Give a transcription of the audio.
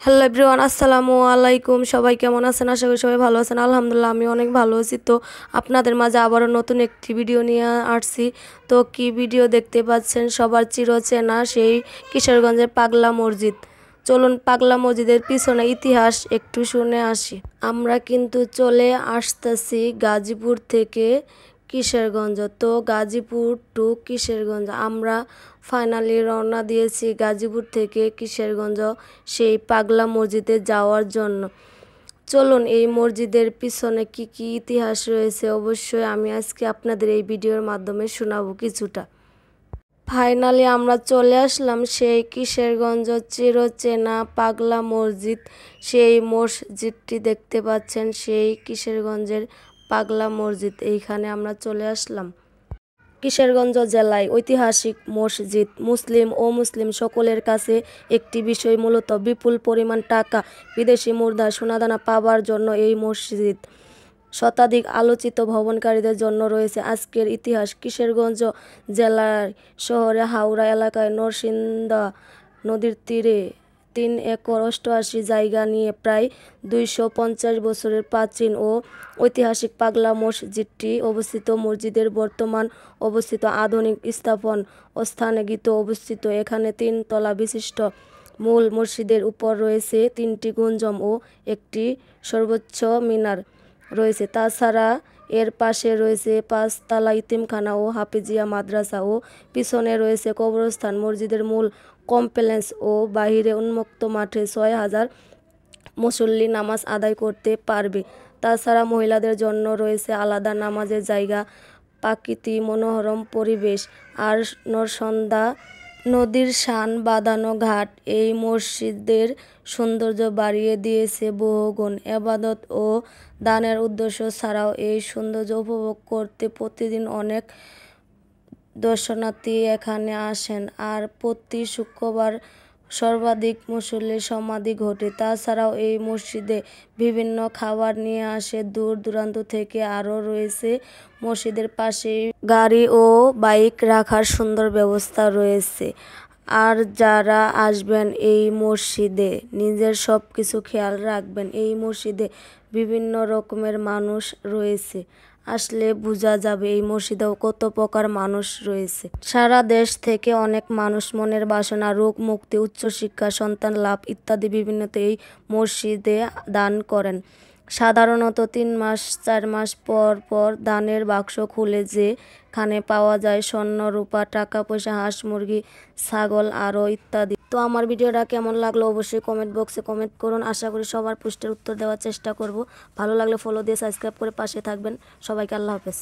Hello everyone, আসসালামু আলাইকুম। সবাই কেমন আছেন? আশা করি সবাই ভালো আছেন। আলহামদুলিল্লাহ আমি অনেক ভালো আছি। তো আপনাদের মাঝে আবারও নতুন একটি ভিডিও নিয়ে আসছি। তো কি ভিডিও দেখতে পাচ্ছেন? সবার চিরচেনা সেই কিশোরগঞ্জের পাগলা মসজিদ। চলুন পাগলা মসজিদের পিছনে ইতিহাস একটু শুনে আসি। আমরা কিন্তু চলে আসতেছি গাজীপুর থেকে কিশোরগঞ্জ। তো গাজীপুর টু কিশোরগঞ্জ আমরা ফাইনালি রওনা দিয়েছি গাজীপুর থেকে কিশোরগঞ্জ সেই পাগলা মসজিদে যাওয়ার জন্য। চলুন এই মসজিদের পিছনে কি কি ইতিহাস রয়েছে অবশ্যই আমি আজকে আপনাদের এই ভিডিওর মাধ্যমে শোনাবো কিছুটা। ফাইনালি আমরা চলে আসলাম সেই কিশোরগঞ্জ চিরচেনা পাগলা মসজিদ। সেই মসজিদটি দেখতে পাচ্ছেন, সেই কিশোরগঞ্জের পাগলা মসজিদ। এইখানে আমরা চলে আসলাম। কিশোরগঞ্জ জেলায় ঐতিহাসিক মসজিদ মুসলিম ও মুসলিম সকলের কাছে একটি বিষয়। মূলত বিপুল পরিমাণ টাকা, বিদেশি মুদ্রা, সোনাদানা পাবার জন্য এই মসজিদ শতাধিক আলোচিত ভ্রমণকারীদের জন্য রয়েছে আজকের ইতিহাস। কিশোরগঞ্জ জেলার শহরে হাওড়া এলাকায় নরসিংদা নদীর তীরে 3 একর 88 জায়গা নিয়ে প্রায় 250 বছরের প্রাচীন ও ঐতিহাসিক পাগলা মসজিদটি অবস্থিত। মসজিদের বর্তমান অবস্থিত আধুনিক স্থাপন ও স্থানে অবস্থিত। এখানে 3 তলা বিশিষ্ট মূল মসজিদের উপর রয়েছে 3টি গুঞ্জম ও একটি সর্বোচ্চ মিনার রয়েছে। তাছাড়া এর পাশে রয়েছে 5 তলা ইতিমখানা ও হাফিজিয়া মাদ্রাসা ও পিছনে রয়েছে কবরস্থান। মসজিদের মূল কমপ্লেক্স ও বাহিরে উন্মুক্ত মাঠে 6000 মুসল্লি নামাজ আদায় করতে পারবে। তাছাড়া মহিলাদের জন্য রয়েছে আলাদা নামাজের জায়গা। প্রাকৃতিক মনোরম পরিবেশ আর নরসন্দা নদীর শান বাঁধানো ঘাট এই মসজিদের সৌন্দর্য বাড়িয়ে দিয়েছে বহুগুণ। ইবাদত ও দানের উদ্দেশ্য ছাড়াও এই সৌন্দর্য উপভোগ করতে প্রতিদিন অনেক দর্শনার্থী এখানে আসেন। আর প্রতি শুক্রবার সর্বাধিক মুসল্লির সমাধি ঘটে। তাছাড়াও এই মসজিদে বিভিন্ন খাবার নিয়ে আসে দূর দূরান্ত থেকে। আরও রয়েছে মসজিদের পাশেই গাড়ি ও বাইক রাখার সুন্দর ব্যবস্থা রয়েছে। আর যারা আসবেন এই মসজিদে নিজের সব কিছু খেয়াল রাখবেন। এই মসজিদে বিভিন্ন রকমের মানুষ রয়েছে, আসলে বোঝা যাবে এই মসজিদেও কত প্রকার মানুষ রয়েছে। সারা দেশ থেকে অনেক মানুষ মনের বাসনা, রোগ মুক্তি, উচ্চশিক্ষা, সন্তান লাভ ইত্যাদি বিভিন্নতে এই মসজিদে দান করেন। সাধারণত 3 মাস 4 মাস পর পর দানের বাক্স খুলে যেখানে পাওয়া যায় স্বর্ণ, রূপা, টাকা পয়সা, হাঁস, মুরগি, ছাগল আরও ইত্যাদি। তো আমার ভিডিওটা কেমন লাগলো অবশ্যই কমেন্ট বক্সে কমেন্ট করুন। আশা করি সবার প্রশ্নের উত্তর দেওয়ার চেষ্টা করব। ভালো লাগলে ফলো দিয়ে সাবস্ক্রাইব করে পাশে থাকবেন। সবাইকে আল্লাহ হাফেজ।